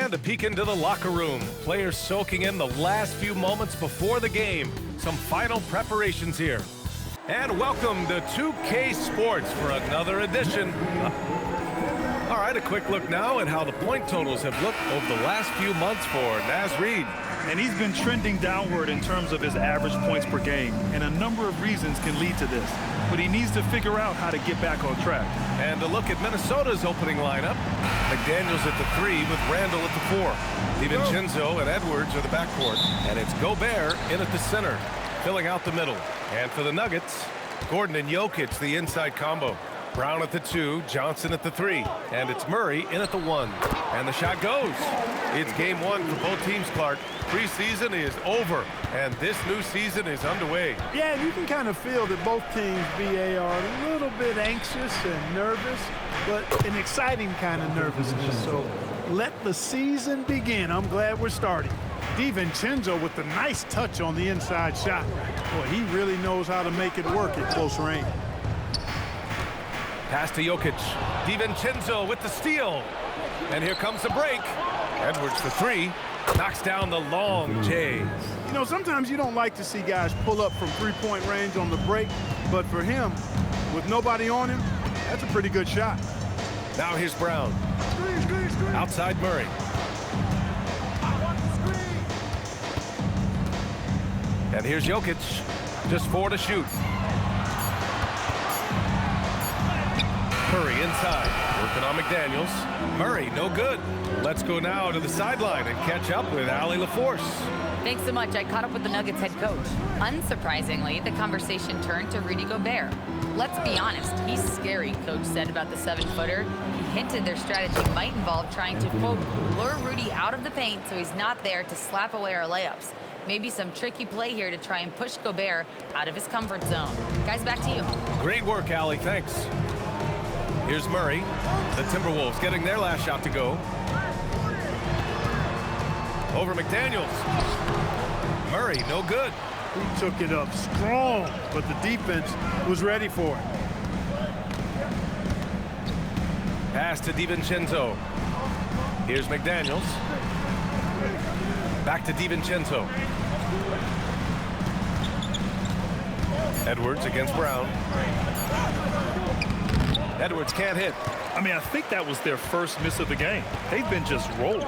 And a peek into the locker room. Players soaking in the last few moments before the game. Some final preparations here. And welcome to 2K Sports for another edition. All right, a quick look now at how the point totals have looked over the last few months for Naz Reid. And he's been trending downward in terms of his average points per game. And a number of reasons can lead to this. But he needs to figure out how to get back on track. And a look at Minnesota's opening lineup. McDaniels at the 3 with Randall at the 4. DiVincenzo and Edwards are the backcourt. And it's Gobert in at the center, filling out the middle. And for the Nuggets, Gordon and Jokic, the inside combo. Brown at the 2, Johnson at the 3. And it's Murray in at the 1. And the shot goes. It's game 1 for both teams, Clark. Preseason is over, and this new season is underway. Yeah, and you can kind of feel that both teams, BA, are a little bit anxious and nervous, but an exciting kind of nervousness. So let the season begin. I'm glad we're starting. DiVincenzo with the nice touch on the inside shot. Boy, he really knows how to make it work at close range. Pass to Jokic. DiVincenzo with the steal. And here comes the break. Edwards the 3. Knocks down the long J. You know, sometimes you don't like to see guys pull up from three-point range on the break, but for him, with nobody on him, that's a pretty good shot. Now here's Brown. Outside Murray. And here's Jokic. Just 4 to shoot. Curry inside. Working on McDaniels. Murray, no good. Let's go now to the sideline and catch up with Allie LaForce. Thanks so much. I caught up with the Nuggets head coach. Unsurprisingly, the conversation turned to Rudy Gobert. Let's be honest, he's scary, coach said about the 7-footer. He hinted their strategy might involve trying to, quote, lure Rudy out of the paint so he's not there to slap away our layups. Maybe some tricky play here to try and push Gobert out of his comfort zone. Guys, back to you. Great work, Allie. Thanks. Here's Murray. The Timberwolves getting their last shot to go. Over McDaniels. Murray, no good. He took it up strong, but the defense was ready for it. Pass to DiVincenzo. Here's McDaniels. Back to DiVincenzo. Edwards against Brown. Edwards can't hit. I mean, I think that was their first miss of the game. They've been just rolling.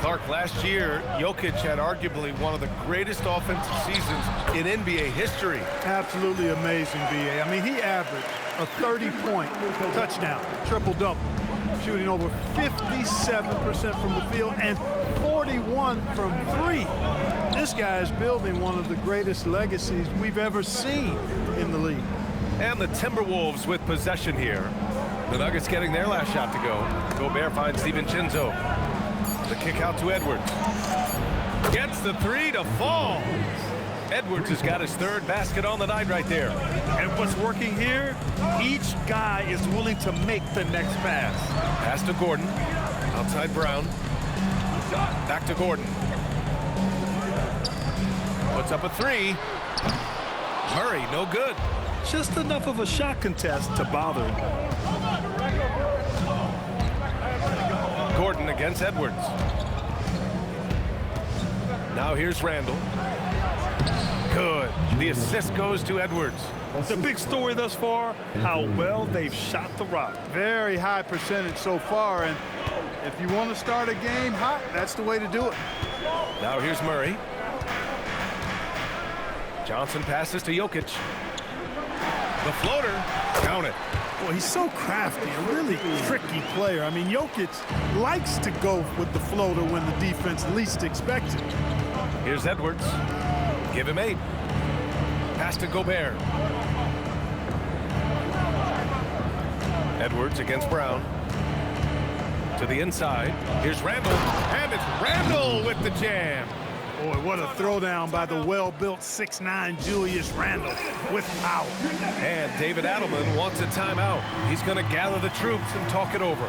Clark, last year, Jokic had arguably one of the greatest offensive seasons in NBA history. Absolutely amazing, BA. I mean, he averaged a 30-point touchdown, triple-double, shooting over 57% from the field and 41 from 3. This guy is building one of the greatest legacies we've ever seen in the league. And the Timberwolves with possession here. The Nuggets getting their last shot to go. Gobert finds DiVincenzo. The kick out to Edwards. Gets the 3 to fall. Edwards has got his 3rd basket on the night right there. And what's working here, each guy is willing to make the next pass. Pass to Gordon. Outside Brown. Back to Gordon. Puts up a 3. Murray, no good. Just enough of a shot contest to bother him. Gordon against Edwards. Now here's Randall. Good. The assist goes to Edwards. The big story thus far, how well they've shot the rock. Very high percentage so far, and if you want to start a game hot, that's the way to do it. Now here's Murray. Johnson passes to Jokic. The floater, count it. Boy, he's so crafty, a really tricky player. I mean, Jokic likes to go with the floater when the defense least expects it. Here's Edwards. Give him 8. Pass to Gobert. Edwards against Brown. To the inside. Here's Randall. And it's Randall with the jam. Boy, what a throwdown by the well-built 6'9" Julius Randle with power. And David Adelman wants a timeout. He's going to gather the troops and talk it over.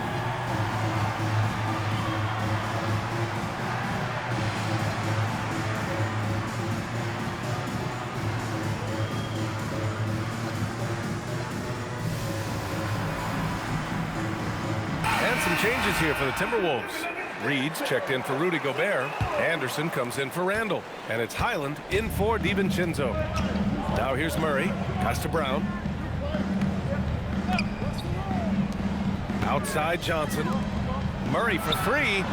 And some changes here for the Timberwolves. Reed's checked in for Rudy Gobert. Anderson comes in for Randall. And it's Highland in for DiVincenzo. Now here's Murray. Pass to Brown. Outside Johnson. Murray for three.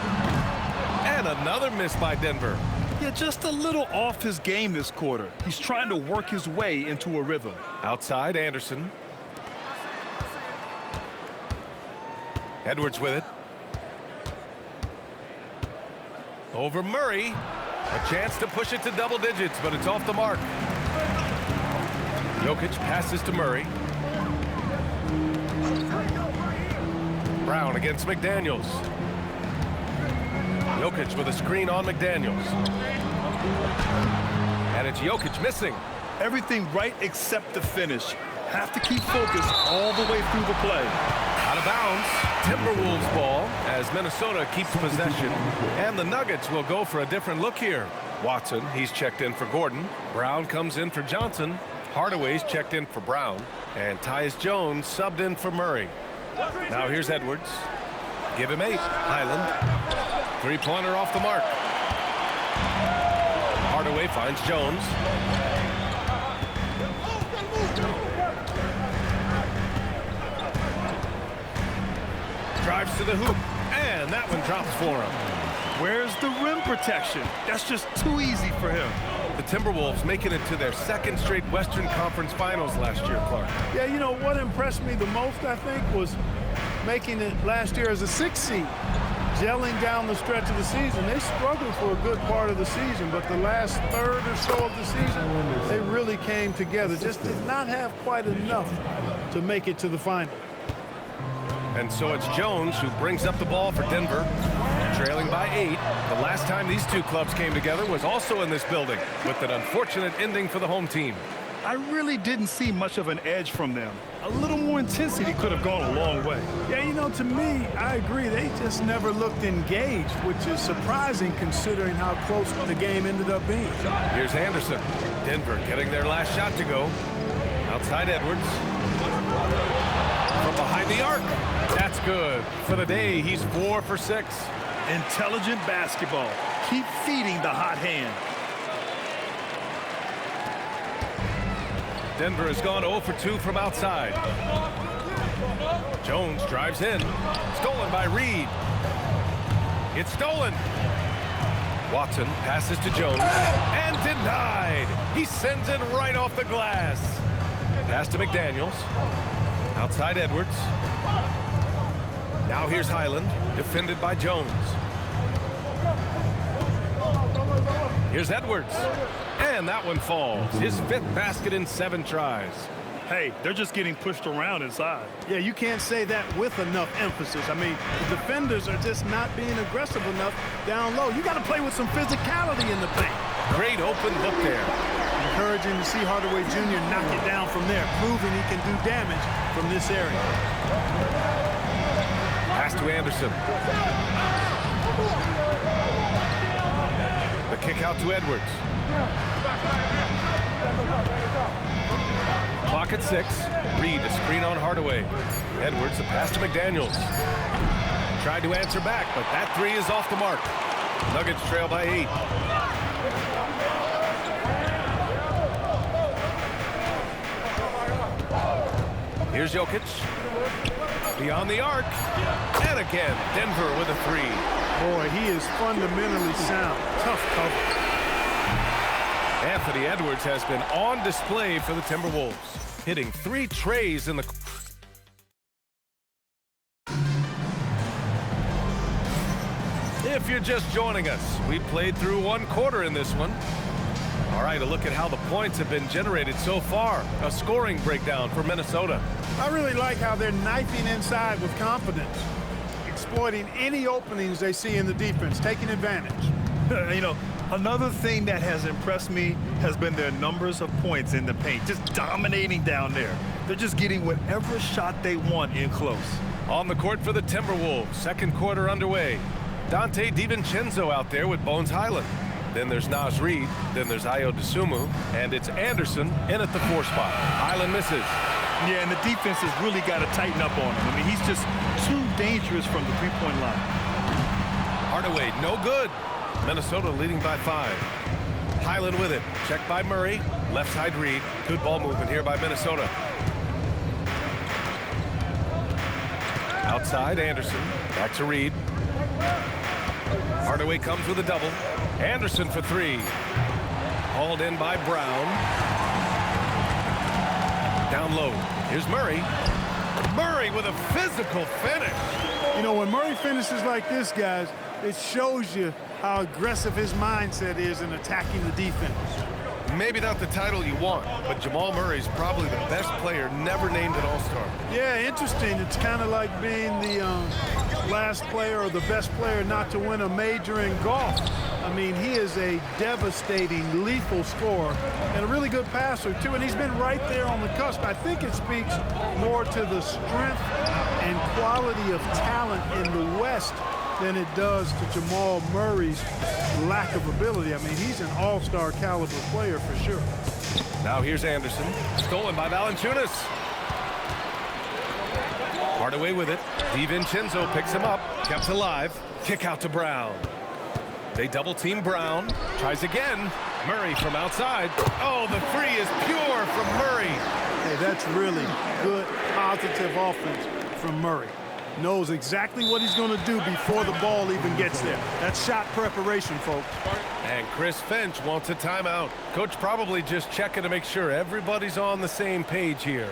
And another miss by Denver. Yeah, just a little off his game this quarter. He's trying to work his way into a rhythm. Outside Anderson. Edwards with it. Over Murray. A chance to push it to double digits, but it's off the mark. Jokic passes to Murray. Brown against McDaniels. Jokic with a screen on McDaniels. And it's Jokic missing. Everything right except the finish. Have to keep focused all the way through the play. Out of bounds. Timberwolves ball as Minnesota keeps possession. And the Nuggets will go for a different look here. Watson, he's checked in for Gordon. Brown comes in for Johnson. Hardaway's checked in for Brown. And Tyus Jones subbed in for Murray. Now here's Edwards. Give him 8. Highland. Three-pointer off the mark. Hardaway finds Jones. Drives to the hoop. And that one drops for him. Where's the rim protection? That's just too easy for him. The Timberwolves making it to their second straight Western Conference Finals last year, Clark. Yeah, you know, what impressed me the most, I think, was making it last year as a 6th seed. Gelling down the stretch of the season. They struggled for a good part of the season, but the last third or so of the season, they really came together. Just did not have quite enough to make it to the final. And so it's Jones who brings up the ball for Denver, trailing by 8. The last time these two clubs came together was also in this building, with an unfortunate ending for the home team. I really didn't see much of an edge from them. A little more intensity could have gone a long way. Yeah, you know, to me, I agree. They just never looked engaged, which is surprising considering how close the game ended up being. Here's Anderson. Denver getting their last shot to go. Outside Edwards. From behind the arc. That's good. For the day, he's 4 for 6. Intelligent basketball. Keep feeding the hot hand. Denver has gone 0 for 2 from outside. Jones drives in. Stolen by Reed. It's stolen. Watson passes to Jones. And denied. He sends it right off the glass. Pass to McDaniels. Outside Edwards. Now here's Highland. Defended by Jones. Here's Edwards. And that one falls. His 5th basket in 7 tries. Hey, they're just getting pushed around inside. Yeah, you can't say that with enough emphasis. I mean, the defenders are just not being aggressive enough down low. You got to play with some physicality in the paint. Great open look there. Encouraging to see Hardaway Jr. knock it down from there, proving he can do damage from this area. Pass to Anderson. The kick out to Edwards. Clock at 6. Reed a screen on Hardaway. Edwards the pass to McDaniels. Tried to answer back, but that 3 is off the mark. Nuggets trail by 8. Here's Jokic. Beyond the arc. And again, Denver with a 3. Boy, he is fundamentally sound. Tough cover. Anthony Edwards has been on display for the Timberwolves, hitting 3 trays in the... If you're just joining us, we played through 1 quarter in this one. All right, a look at how the points have been generated so far. A scoring breakdown for Minnesota. I really like how they're knifing inside with confidence, exploiting any openings they see in the defense, taking advantage. You know, another thing that has impressed me has been their numbers of points in the paint, just dominating down there. They're just getting whatever shot they want in close. On the court for the Timberwolves, 2nd quarter underway. Dante DiVincenzo out there with Bones Highland. Then there's Naz Reid, then there's Ayo Dosunmu, and it's Anderson in at the 4 spot. Highland misses. Yeah, and the defense has really got to tighten up on him. I mean, he's just too dangerous from the 3-point line. Hardaway, no good. Minnesota leading by 5. Highland with it. Checked by Murray. Left side read. Good ball movement here by Minnesota. Outside, Anderson. Back to Reed. Hardaway comes with a double. Anderson for 3. Hauled in by Brown. Down low. Here's Murray. Murray with a physical finish. You know, when Murray finishes like this, guys, it shows you how aggressive his mindset is in attacking the defense. Maybe not the title you want, but Jamal Murray's probably the best player never named an All-Star. Yeah, interesting. It's kind of like being the last player or the best player not to win a major in golf. I mean, he is a devastating, lethal scorer and a really good passer, too. And he's been right there on the cusp. I think it speaks more to the strength and quality of talent in the West than it does to Jamal Murray's lack of ability. I mean, he's an all-star caliber player for sure. Now here's Anderson. Stolen by Valanciunas. Hardaway with it. DiVincenzo picks him up. Kept alive. Kick out to Brown. They double team Brown. Tries again. Murray from outside. Oh, the 3 is pure from Murray. Hey, that's really good, positive offense from Murray. Knows exactly what he's going to do before the ball even gets there. That's shot preparation, folks. And Chris Finch wants a timeout. Coach probably just checking to make sure everybody's on the same page here.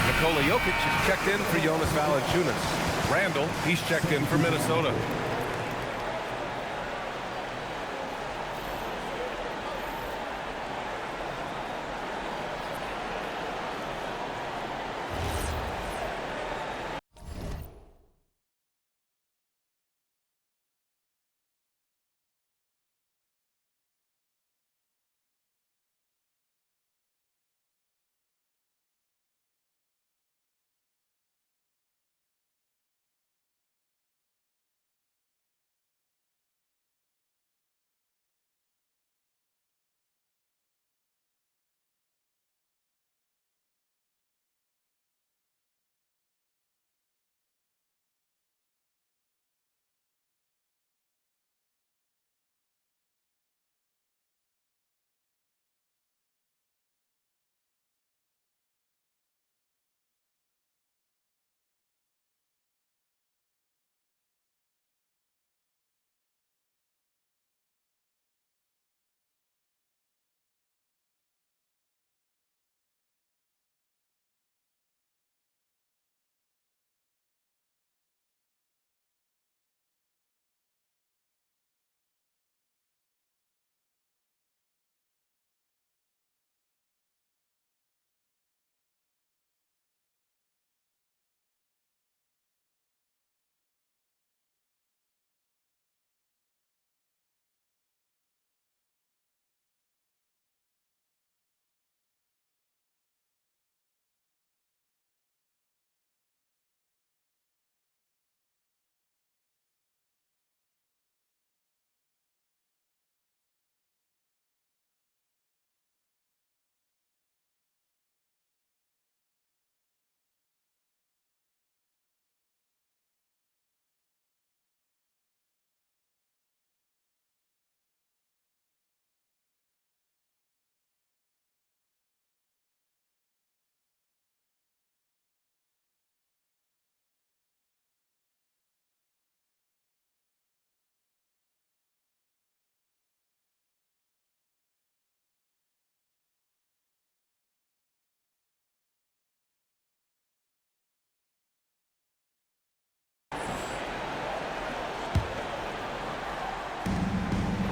Nikola Jokic is checked in for Jonas Valanciunas. Randall, he's checked in for Minnesota.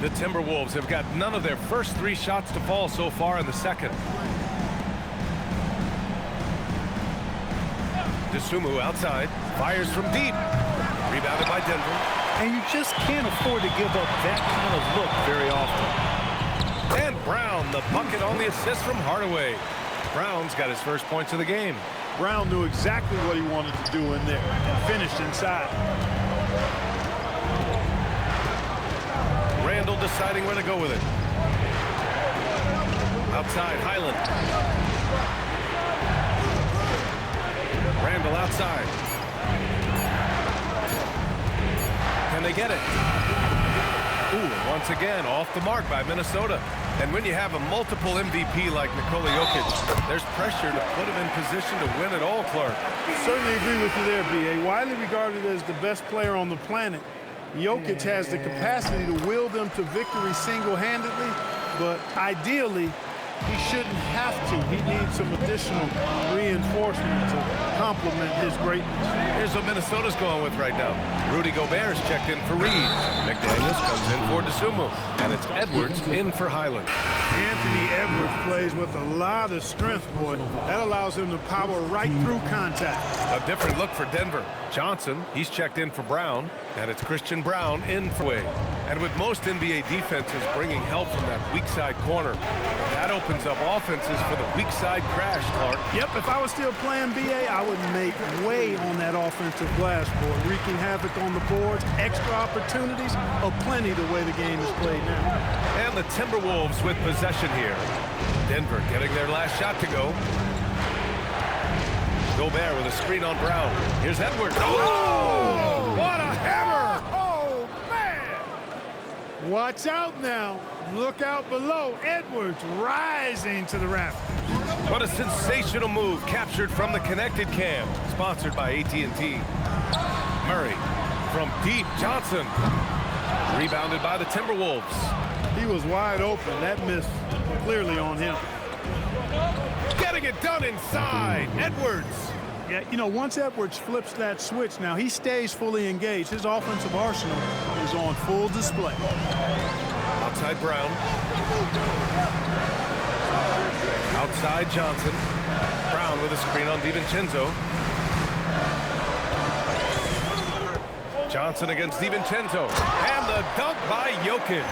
The Timberwolves have got none of their first 3 shots to fall so far in the second. Dosunmu outside, fires from deep. Rebounded by Denver. And you just can't afford to give up that kind of look very often. And Brown, the bucket on the assist from Hardaway. Brown's got his first points of the game. Brown knew exactly what he wanted to do in there and finished inside. Randall deciding where to go with it. Outside, Highland. Randall outside. Can they get it? Ooh, once again, off the mark by Minnesota. And when you have a multiple MVP like Nikola Jokic, there's pressure to put him in position to win it all, Clark. Certainly agree with you there, B.A. Widely regarded as the best player on the planet, Jokic has the capacity to will them to victory single-handedly, but ideally, he shouldn't have to. He needs some additional reinforcement to complement his greatness. Here's what Minnesota's going with right now. Rudy Gobert's checked in for Reed. McDaniels comes in for Dosunmu. And it's Edwards in for Highland. Anthony Edwards plays with a lot of strength, boy. That allows him to power right through contact. A different look for Denver. Johnson, he's checked in for Brown. And it's Christian Brown in for Wade. And with most NBA defenses bringing help from that weak side corner, that opens up offenses for the weak side crash, Clark. Yep, if I was still playing BA, I would make way on that offensive glass board, wreaking havoc on the boards. Extra opportunities aplenty the way the game is played now. And the Timberwolves with possession here. Denver getting their last shot to go. Gobert with a screen on Brown. Here's Edwards. Oh! What a hammer! Oh, man! Watch out now. Look out below. Edwards rising to the rafters. What a sensational move captured from the connected cam. Sponsored by AT&T. Murray from deep. Johnson. Rebounded by the Timberwolves. He was wide open. That miss clearly on him. Getting it done inside. Edwards. Yeah, you know, once Edwards flips that switch, now he stays fully engaged. His offensive arsenal is on full display. Outside Brown. Outside Johnson. Brown with a screen on DiVincenzo. Johnson against DiVincenzo. And the dunk by Jokic.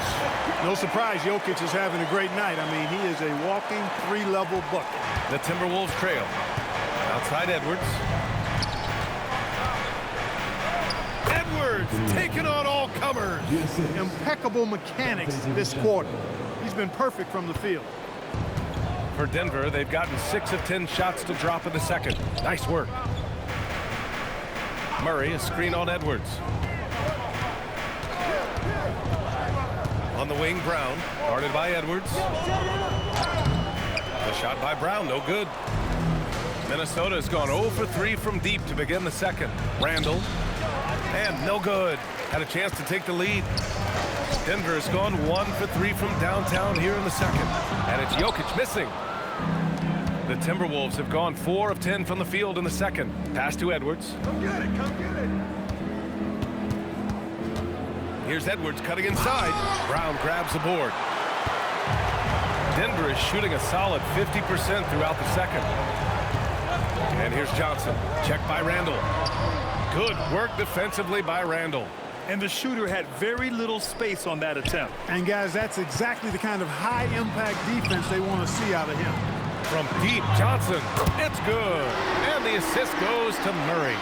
No surprise, Jokic is having a great night. I mean, he is a walking 3-level bucket. The Timberwolves trail. Outside Edwards. Edwards taking on all comers. Impeccable mechanics this quarter. He's been perfect from the field. For Denver, they've gotten 6 of 10 shots to drop in the second. Nice work. Murray, a screen on Edwards. On the wing, Brown. Guarded by Edwards. A shot by Brown, no good. Minnesota has gone 0 for 3 from deep to begin the second. Randall. And no good. Had a chance to take the lead. Denver has gone 1 for 3 from downtown here in the second. And it's Jokic missing. The Timberwolves have gone 4 of 10 from the field in the second. Pass to Edwards. Come get it, come get it. Here's Edwards cutting inside. Brown grabs the board. Denver is shooting a solid 50% throughout the second. And here's Johnson. Checked by Randall. Good work defensively by Randall. And the shooter had very little space on that attempt. And guys, that's exactly the kind of high-impact defense they want to see out of him. From deep, Johnson. It's good. And the assist goes to Murray.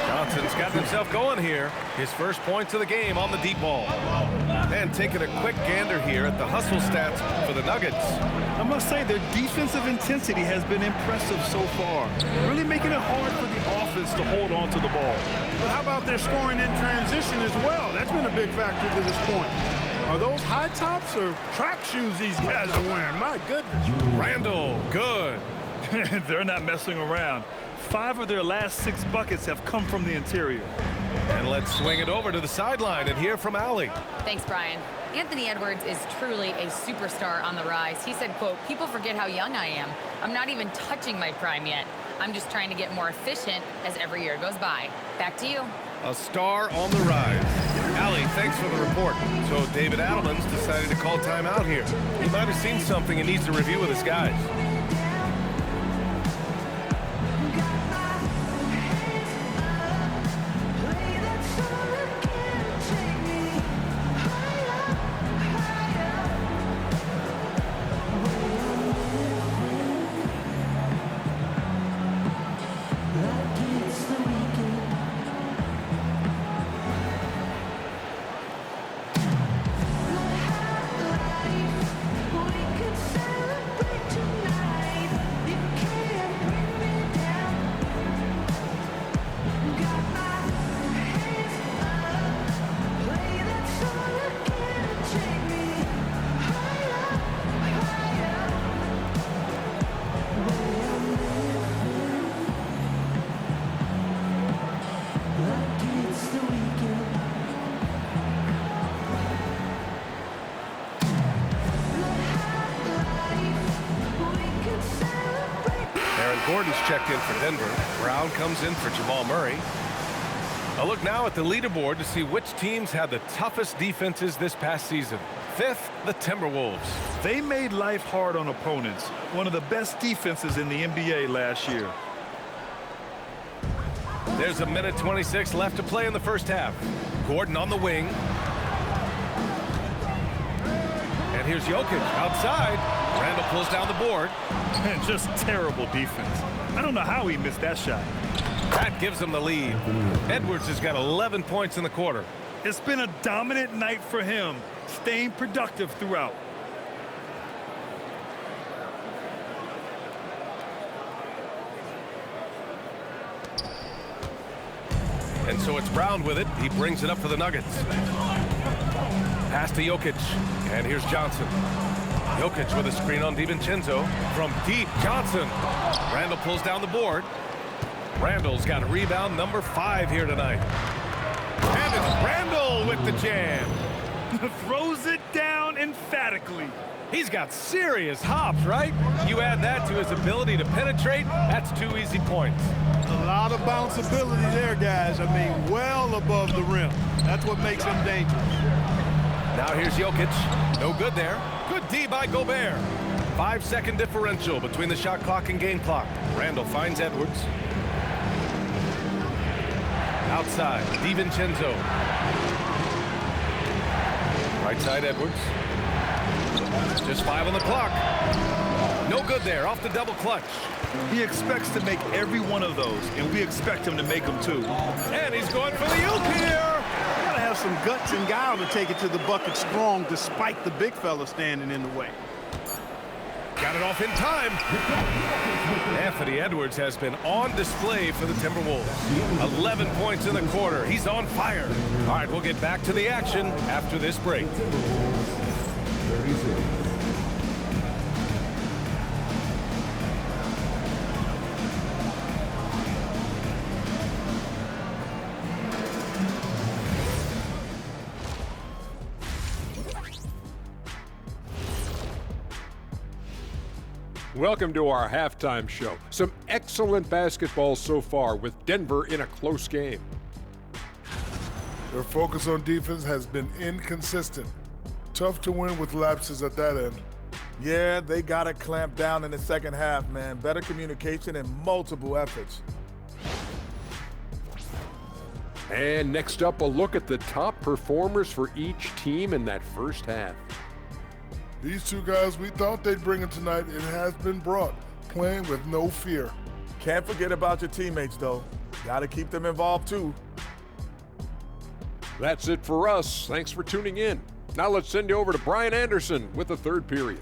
Johnson's got himself going here. His first points of the game on the deep ball. And taking a quick gander here at the hustle stats for the Nuggets. I must say their defensive intensity has been impressive so far. Really making it hard for the offense to hold on to the ball. But how about their scoring in transition as well? That's been a big factor to this point. Are those high tops or track shoes these guys are wearing? My goodness. Randall, good. They're not messing around. 5 of their last 6 buckets have come from the interior. And let's swing it over to the sideline and hear from Allie. Thanks, Brian. Anthony Edwards is truly a superstar on the rise. He said, quote, "People forget how young I am. I'm not even touching my prime yet. I'm just trying to get more efficient as every year goes by." Back to you. A star on the rise. Allie, thanks for the report. So David Adelman's decided to call timeout here. He might have seen something and needs to review with his guys. Gordon's checked in for Denver. Brown comes in for Jamal Murray. A look now at the leaderboard to see which teams had the toughest defenses this past season. Fifth, the Timberwolves. They made life hard on opponents. One of the best defenses in the NBA last year. There's 1:26 left to play in the first half. Gordon on the wing. And here's Jokic outside. Randall pulls down the board. Man, just terrible defense. I don't know how he missed that shot. That gives him the lead. Edwards has got 11 points in the quarter. It's been a dominant night for him, staying productive throughout. And so it's Brown with it. He brings it up for the Nuggets. Pass to Jokic. And here's Johnson. Jokic with a screen on DiVincenzo. From deep, Johnson. Randall pulls down the board. Randall's got a rebound number 5 here tonight. And it's Randall with the jam. Throws it down emphatically. He's got serious hops, right? You add that to his ability to penetrate, that's 2 easy points. A lot of bounceability there, guys. I mean, well above the rim. That's what makes him dangerous. Now here's Jokic. No good there. Good D by Gobert. 5-second differential between the shot clock and game clock. Randall finds Edwards. Outside, DiVincenzo. Right side, Edwards. Just 5 on the clock. No good there, off the double clutch. He expects to make every one of those, and we expect him to make them too. And he's going for the oop here. Gotta have some guts and guile to take it to the bucket strong despite the big fella standing in the way. Got it off in time. Anthony Edwards has been on display for the Timberwolves. 11 points in the quarter. He's on fire. All right, we'll get back to the action after this break. Welcome to our halftime show. Some excellent basketball so far with Denver in a close game. Their focus on defense has been inconsistent. Tough to win with lapses at that end. Yeah, they got to clamp down in the second half, man. Better communication and multiple efforts. And next up, a look at the top performers for each team in that first half. These two guys we thought they'd bring in tonight, it has been brought, playing with no fear. Can't forget about your teammates, though. Got to keep them involved, too. That's it for us. Thanks for tuning in. Now let's send you over to Brian Anderson with the third period.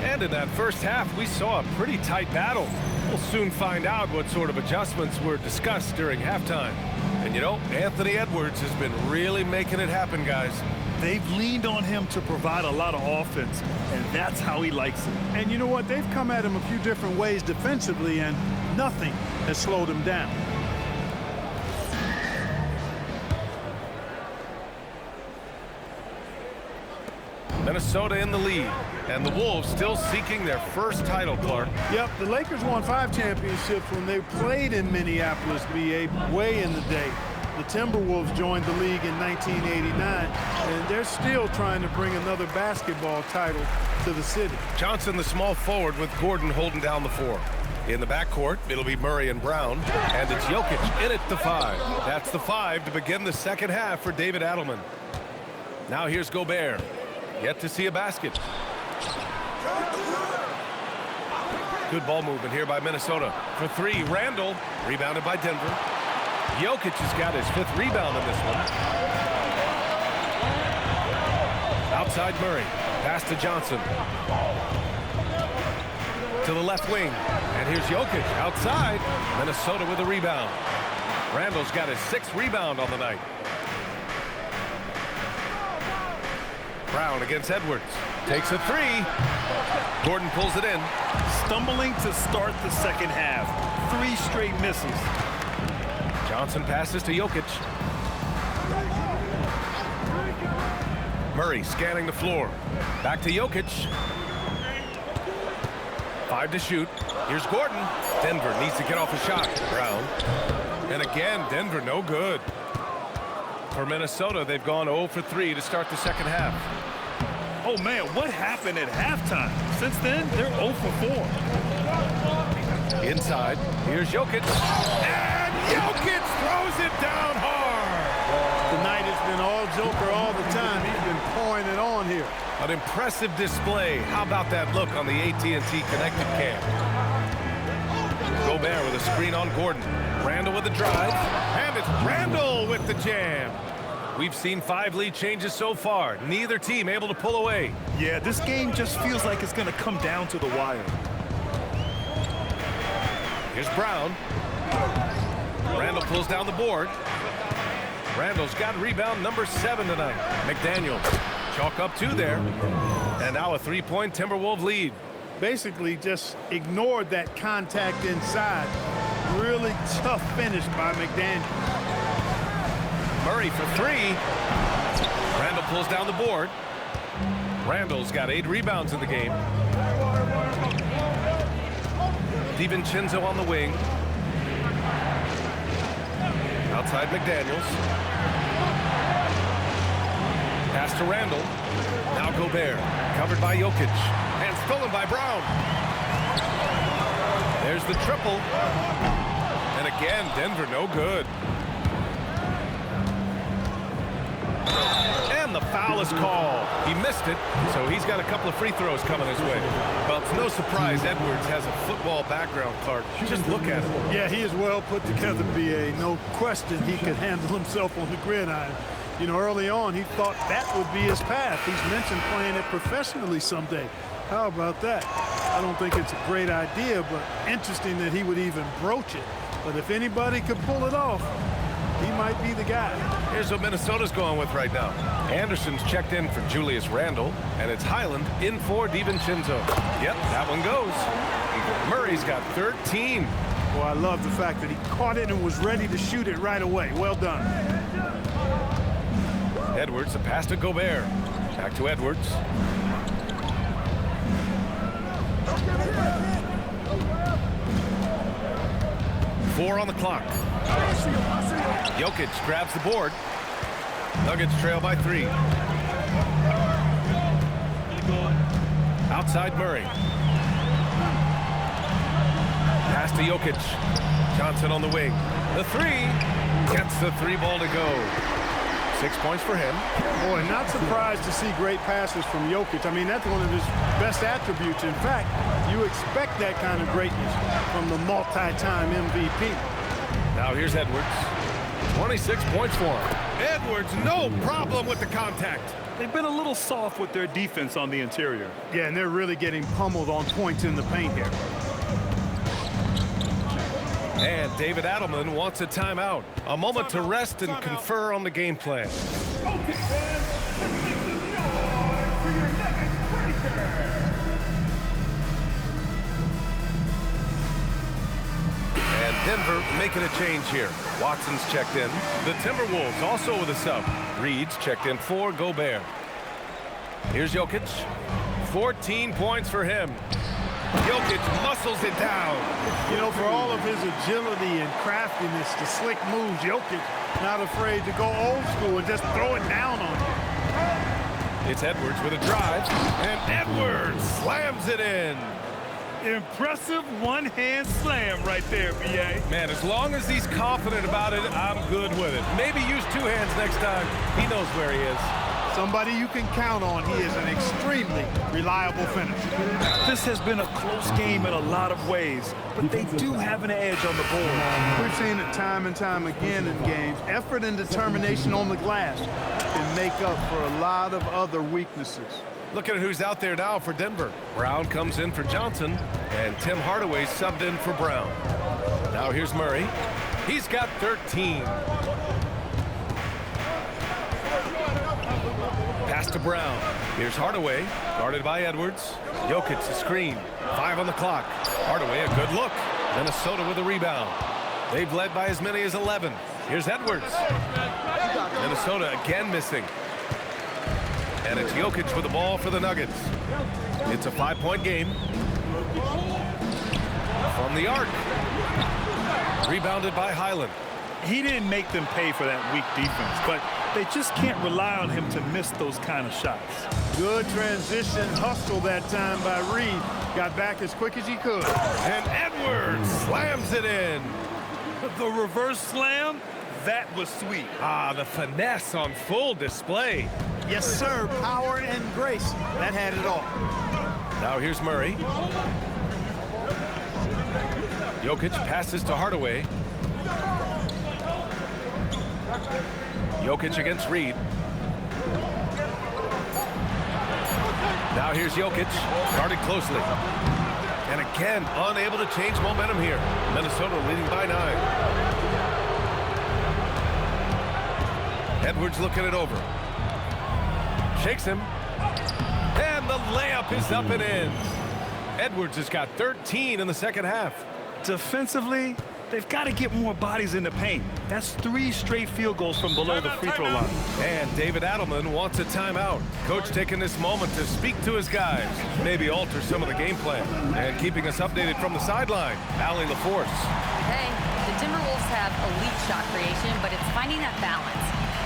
And in that first half, we saw a pretty tight battle. We'll soon find out what sort of adjustments were discussed during halftime. And you know, Anthony Edwards has been really making it happen, guys. They've leaned on him to provide a lot of offense, and that's how he likes it. And you know what? They've come at him a few different ways defensively, and nothing has slowed him down. Minnesota in the lead, and the Wolves still seeking their first title, Clark. Yep, the Lakers won 5 championships when they played in Minneapolis, BA, way in the day. The Timberwolves joined the league in 1989, and they're still trying to bring another basketball title to the city. Johnson, the small forward, with Gordon holding down the 4. In the backcourt, it'll be Murray and Brown, and it's Jokic in at the 5. That's the 5 to begin the second half for David Adelman. Now here's Gobert. Yet to see a basket. Good ball movement here by Minnesota. For 3, Randall, rebounded by Denver. Jokic has got his 5th rebound in this one. Outside Murray. Pass to Johnson. To the left wing. And here's Jokic outside. Minnesota with a rebound. Randall's got his 6th rebound on the night. Brown against Edwards. Takes a 3. Gordon pulls it in. Stumbling to start the second half. 3 straight misses. Johnson passes to Jokic. Murray scanning the floor. Back to Jokic. 5 to shoot. Here's Gordon. Denver needs to get off a shot. Brown. And again, Denver no good. For Minnesota, they've gone 0 for 3 to start the second half. Oh, man, what happened at halftime? Since then, they're 0 for 4. Inside. Here's Jokic. And Jokic throws it down hard. Tonight it's been all Joker all the time. He's been pouring it on here. An impressive display. How about that look on the AT&T connected cam? Gobert with a screen on Gordon. Randall with the drive. And it's Randall with the jam. We've seen 5 lead changes so far. Neither team able to pull away. Yeah, this game just feels like it's going to come down to the wire. Here's Brown. Randall pulls down the board. Randall's got rebound number 7 tonight. McDaniels chalk up 2 there. And now a 3-point Timberwolves lead. Basically just ignored that contact inside. Really tough finish by McDaniel. Murray for 3. Randall pulls down the board. Randall's got 8 rebounds in the game. DiVincenzo on the wing. Outside McDaniels. Pass to Randall. Now Gobert. Covered by Jokic. And stolen by Brown. There's the triple. And again, Denver no good. And the foul is called. He missed it, so he's got a couple of free throws coming his way. Well, it's no surprise Edwards has a football background, Clark. Just look at him. Yeah, he is well put together, BA. No question he could handle himself on the gridiron. You know, early on, he thought that would be his path. He's mentioned playing it professionally someday. How about that? I don't think it's a great idea, but interesting that he would even broach it. But if anybody could pull it off, he might be the guy. Here's what Minnesota's going with right now. Anderson's checked in for Julius Randle, and it's Highland in for DiVincenzo. Yep, that one goes. Murray's got 13. Well, I love the fact that he caught it and was ready to shoot it right away. Well done. Edwards, a pass to Gobert. Back to Edwards. Four on the clock. Jokic grabs the board. Nuggets trail by 3. Outside Murray. Pass to Jokic. Johnson on the wing. The 3. Gets the 3-ball to go. 6 points for him. Boy, not surprised to see great passes from Jokic. I mean, that's one of his best attributes. In fact, you expect that kind of greatness from the multi-time MVP. Now here's Edwards. 26 points for him. Edwards, no problem with the contact. They've been a little soft with their defense on the interior. Yeah, and they're really getting pummeled on points in the paint here. And David Adelman wants a timeout. A moment to rest and confer on the game plan. And Denver making a change here. Watson's checked in. The Timberwolves also with a sub. Reed's checked in for Gobert. Here's Jokic. 14 points for him. Jokic muscles it down. You know, for all of his agility and craftiness, the slick moves, Jokic not afraid to go old school and just throw it down on you. It's Edwards with a drive, and Edwards slams it in. Impressive one-hand slam right there, B.A. Man, as long as he's confident about it, I'm good with it. Maybe use two hands next time. He knows where he is. Somebody you can count on. He is an extremely reliable finisher. This has been a close game in a lot of ways, but they do have an edge on the board. We've seen it time and time again in games. Effort and determination on the glass can make up for a lot of other weaknesses. Look at who's out there now for Denver. Brown comes in for Johnson, and Tim Hardaway subbed in for Brown. Now here's Murray. He's got 13. Pass to Brown. Here's Hardaway, guarded by Edwards. Jokic the screen. 5 on the clock. Hardaway a good look. Minnesota with a rebound. They've led by as many as 11. Here's Edwards. Minnesota again missing. And it's Jokic with the ball for the Nuggets. It's a 5-point game. From the arc. Rebounded by Highland. He didn't make them pay for that weak defense, but they just can't rely on him to miss those kind of shots. Good transition hustle that time by Reed. Got back as quick as he could. And Edwards slams it in. The reverse slam, that was sweet. Ah, the finesse on full display. Yes, sir. Power and grace. That had it all. Now here's Murray. Jokic passes to Hardaway. Jokic against Reed. Now here's Jokic, guarded closely. And again, unable to change momentum here. Minnesota leading by 9. Edwards looking it over. Shakes him. And the layup is up and in. Edwards has got 13 in the second half. Defensively, they've got to get more bodies in the paint. That's 3 straight field goals from below the free throw line. And David Adelman wants a timeout. Coach taking this moment to speak to his guys, maybe alter some of the game plan. And keeping us updated from the sideline, Allie LaForce. Hey, the Timberwolves have elite shot creation, but it's finding that balance.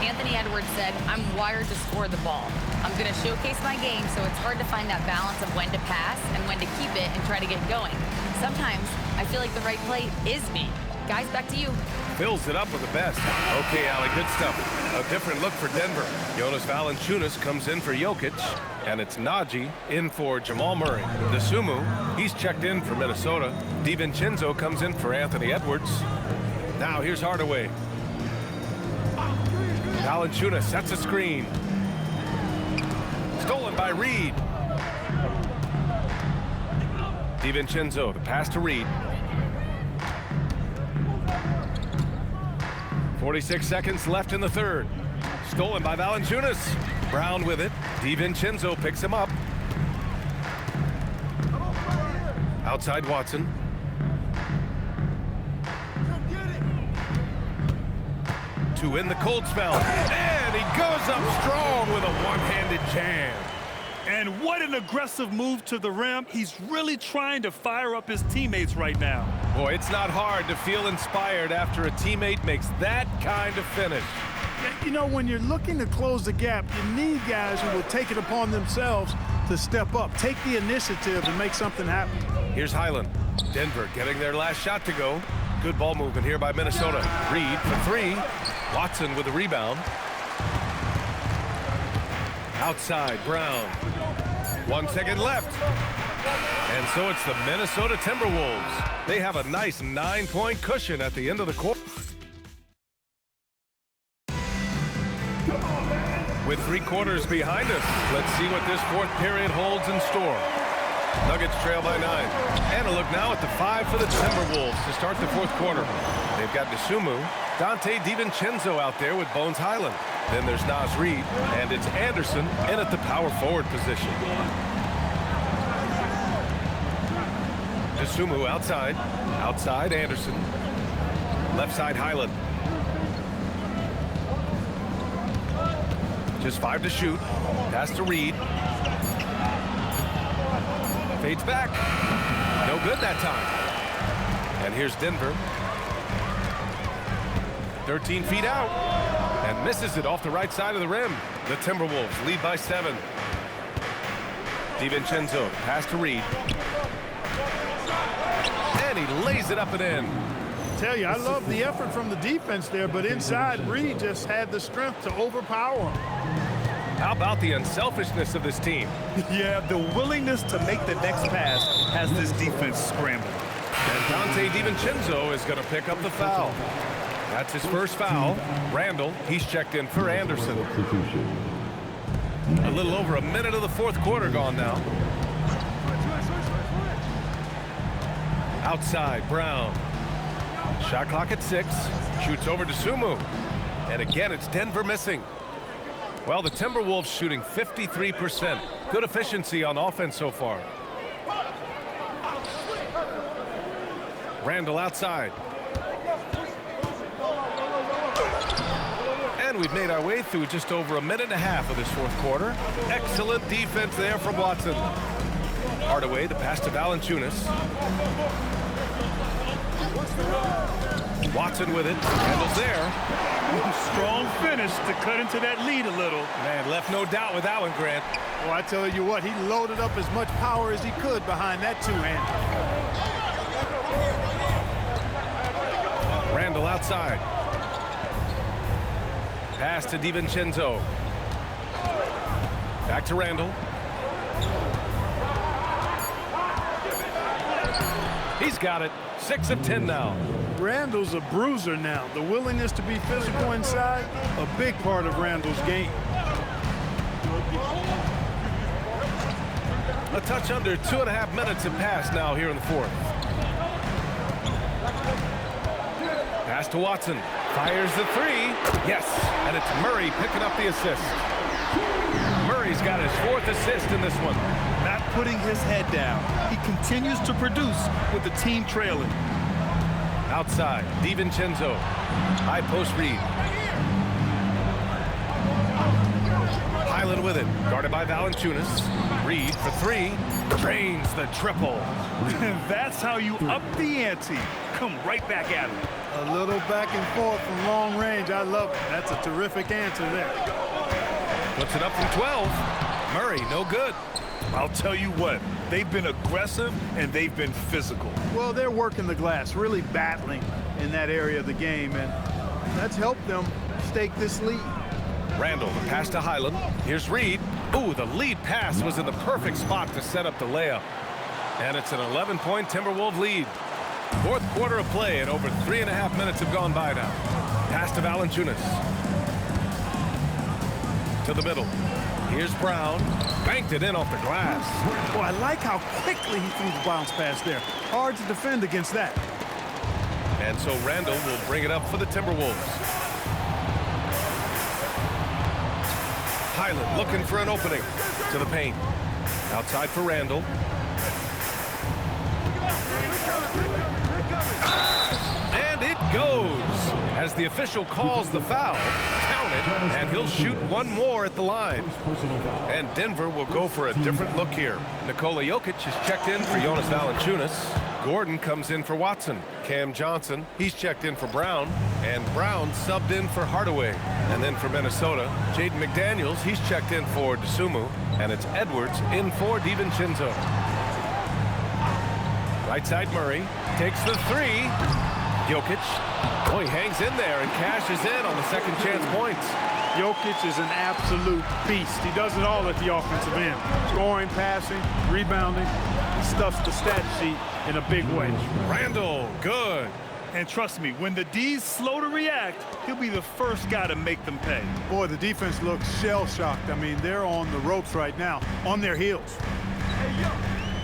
Anthony Edwards said, I'm wired to score the ball. I'm going to showcase my game, so it's hard to find that balance of when to pass and when to keep it and try to get going. Sometimes I feel like the right play is me. Guys, back to you. Fills it up with the best. Okay, Allie, good stuff. A different look for Denver. Jonas Valanciunas comes in for Jokic, and it's Najee in for Jamal Murray. Dosunmu, he's checked in for Minnesota. DiVincenzo comes in for Anthony Edwards. Now here's Hardaway. Valanciunas sets a screen. Stolen by Reed. DiVincenzo, the pass to Reed. 46 seconds left in the third. Stolen by Valanciunas. Brown with it. DiVincenzo picks him up. Outside Watson. To win the cold spell. And he goes up strong with a one-handed jam. And what an aggressive move to the rim. He's really trying to fire up his teammates right now. Boy, it's not hard to feel inspired after a teammate makes that kind of finish. You know, when you're looking to close the gap, you need guys who will take it upon themselves to step up, take the initiative, and make something happen. Here's Highland. Denver getting their last shot to go. Good ball movement here by Minnesota. Reed for 3. Watson with a rebound. Outside, Brown. 1 second left. And so it's the Minnesota Timberwolves. They have a nice 9-point cushion at the end of the quarter. With 3 quarters behind us, let's see what this fourth period holds in store. Nuggets trail by 9. And a look now at the 5 for the Timberwolves to start the fourth quarter. They've got Dosunmu, Dante DiVincenzo out there with Bones Highland. Then there's Naz Reid, and it's Anderson in at the power forward position. Dosunmu outside. Outside Anderson. Left side Highland. Just 5 to shoot. Pass to Reed. Fades back. No good that time. And here's Denver. 13 feet out. And misses it off the right side of the rim. The Timberwolves lead by 7. DiVincenzo, pass to Reed. And he lays it up and in. Tell you, I love the effort from the defense there, but inside, Reed just had the strength to overpower him. How about the unselfishness of this team? Yeah, the willingness to make the next pass has this defense scrambling. And Dante DiVincenzo is going to pick up the foul. That's his first foul. Randall, he's checked in for Anderson. A little over a minute of the fourth quarter gone now. Outside, Brown. Shot clock at 6. Shoots over to Sumu. And again, it's Denver missing. Well, the Timberwolves shooting 53%. Good efficiency on offense so far. Randall outside. And we've made our way through just over a minute and a half of this fourth quarter. Excellent defense there from Watson. Hardaway, the pass to Valanciunas. Watson with it. Handles there. Strong finish to cut into that lead a little. Man, left no doubt with that one, Grant. Well, I tell you what, he loaded up as much power as he could behind that two-hand. Randall outside. Pass to DiVincenzo. Back to Randall. He's got it. 6 of 10 now. Randall's a bruiser now. The willingness to be physical inside, a big part of Randall's game. A touch under 2.5 minutes have passed now here in the fourth. Pass to Watson. Fires the 3. Yes, and it's Murray picking up the assist. Murray's got his 4th assist in this one. Not putting his head down. He continues to produce with the team trailing. Outside, DiVincenzo. High post Reed. Highland with it. Guarded by Valanciunas. Reed for 3. Drains the triple. That's how you up the ante. Come right back at him. A little back and forth from long range. I love it. That's a terrific answer there. Puts it up from 12. Murray, no good. I'll tell you what, they've been aggressive and they've been physical. Well, they're working the glass, really battling in that area of the game, and that's helped them stake this lead. Randall, the pass to Highland. Here's Reed. Ooh, the lead pass was in the perfect spot to set up the layup. And it's an 11-point Timberwolves lead. Fourth quarter of play, and over 3.5 minutes have gone by now. Pass to Valanciunas. To the middle. Here's Brown. Banked it in off the glass. Well, I like how quickly he threw the bounce pass there. Hard to defend against that. And so Randall will bring it up for the Timberwolves. Highland looking for an opening to the paint. Outside for Randall. And it goes as the official calls the foul. Count it, and he'll shoot one more at the line. And Denver will go for a different look here. Nikola Jokic is checked in for Jonas Valanciunas. Gordon comes in for Watson. Cam Johnson, he's checked in for Brown. And Brown subbed in for Hardaway. And then for Minnesota, Jaden McDaniels, he's checked in for DeSumo. And it's Edwards in for DiVincenzo. Right side Murray takes the 3. Jokic, oh, he hangs in there and cashes in on the second chance points. Jokic is an absolute beast. He does it all at the offensive end. Scoring, passing, rebounding. He stuffs the stat sheet in a big way. Randall, good. And trust me, when the D's slow to react, he'll be the first guy to make them pay. Boy, the defense looks shell-shocked. I mean, they're on the ropes right now, on their heels. Hey, yo,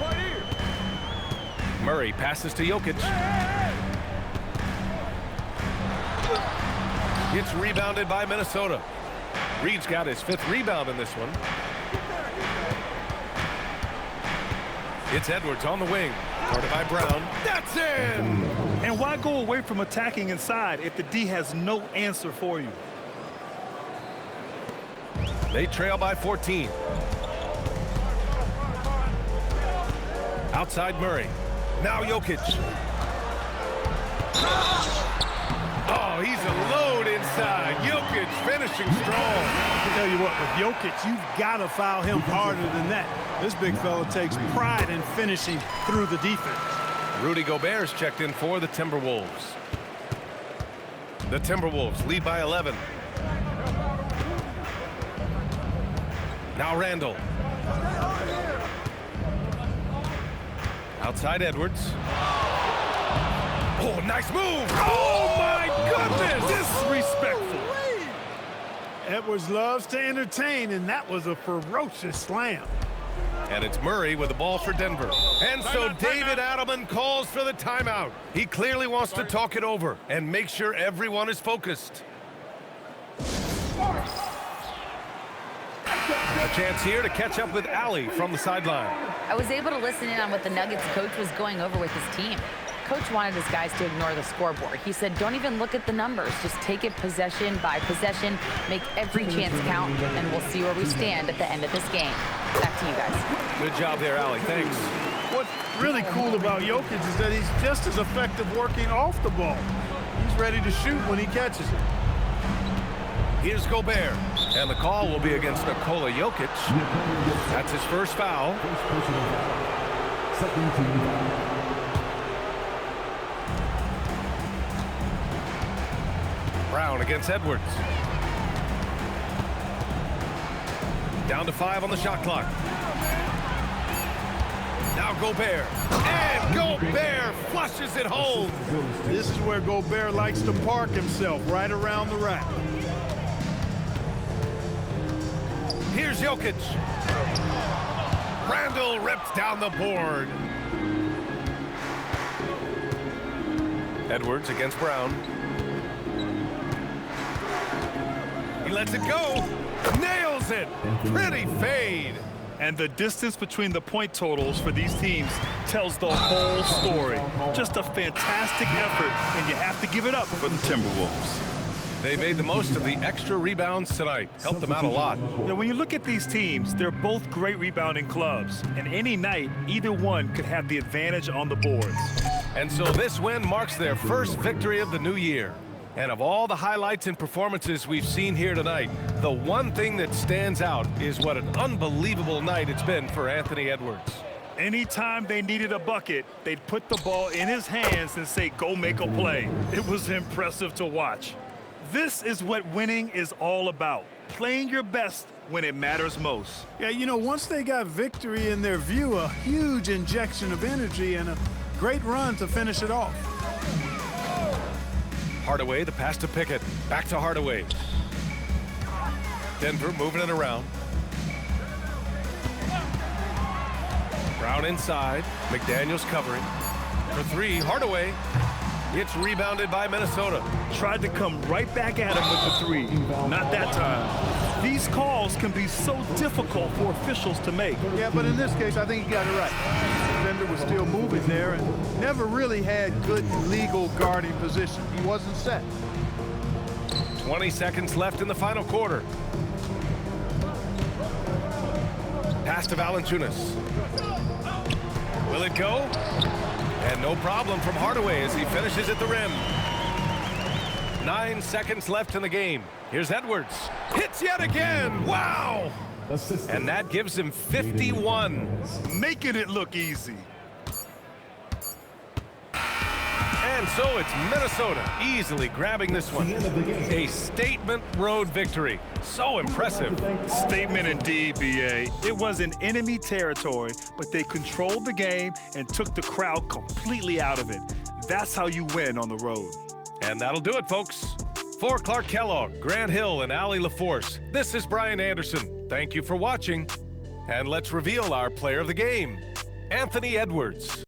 right here. Murray passes to Jokic. It's rebounded by Minnesota. Reed's got his 5th rebound in this one. It's Edwards on the wing. Guarded by Brown. That's in! And why go away from attacking inside if the D has no answer for you? They trail by 14. Outside Murray. Now Jokic. Oh, he's a load inside. Jokic finishing strong. I tell you what, with Jokic, you've got to foul him harder than that. This big fella takes pride in finishing through the defense. Rudy Gobert's checked in for the Timberwolves. The Timberwolves lead by 11. Now Randall. Outside Edwards. Oh, nice move. Oh, my goodness. Disrespectful. Edwards loves to entertain, and that was a ferocious slam. And it's Murray with the ball for Denver. And so David Adelman calls for the timeout. He clearly wants to talk it over and make sure everyone is focused. A chance here to catch up with Allie from the sideline. I was able to listen in on what the Nuggets coach was going over with his team. Coach wanted his guys to ignore the scoreboard. He said, don't even look at the numbers. Just take it possession by possession, make every chance count, and we'll see where we stand at the end of this game. Back to you guys. Good job there, Allie. Thanks. What's really cool about Jokic is that he's just as effective working off the ball. He's ready to shoot when he catches it. Here's Gobert. And the call will be against Nikola Jokic. That's his first foul. Brown against Edwards. Down to 5 on the shot clock. Now Gobert. And Gobert flushes it home. This is where Gobert likes to park himself, right around the rack. Here's Jokic. Randall rips down the board. Edwards against Brown. He lets it go. Nails it. Pretty fade. And the distance between the point totals for these teams tells the whole story. Just a fantastic effort, and you have to give it up for the Timberwolves. They made the most of the extra rebounds tonight. Helped them out a lot. Now, when you look at these teams, they're both great rebounding clubs. And any night, either one could have the advantage on the boards. And so this win marks their first victory of the new year. And of all the highlights and performances we've seen here tonight, the one thing that stands out is what an unbelievable night it's been for Anthony Edwards. Anytime they needed a bucket, they'd put the ball in his hands and say, go make a play. It was impressive to watch. This is what winning is all about, playing your best when it matters most. Yeah, you know, once they got victory in their view, a huge injection of energy and a great run to finish it off. Hardaway, the pass to Pickett. Back to Hardaway. Denver moving it around. Brown inside. McDaniels covering. For 3, Hardaway. It's rebounded by Minnesota. Tried to come right back at him with the 3. Not that time. These calls can be so difficult for officials to make. Yeah, but in this case, I think he got it right. The defender was still moving there and never really had good legal guarding position. He wasn't set. 20 seconds left in the final quarter. Pass to Valanciunas. Will it go? And no problem from Hardaway as he finishes at the rim. 9 seconds left in the game. Here's Edwards. Hits yet again. Wow. And that gives him 51. Making it look easy. And so it's Minnesota easily grabbing this one. A statement road victory. So impressive. Statement indeed, B.A. It was in enemy territory, but they controlled the game and took the crowd completely out of it. That's how you win on the road. And that'll do it, folks. For Clark Kellogg, Grant Hill, and Allie LaForce, this is Brian Anderson. Thank you for watching. And let's reveal our player of the game, Anthony Edwards.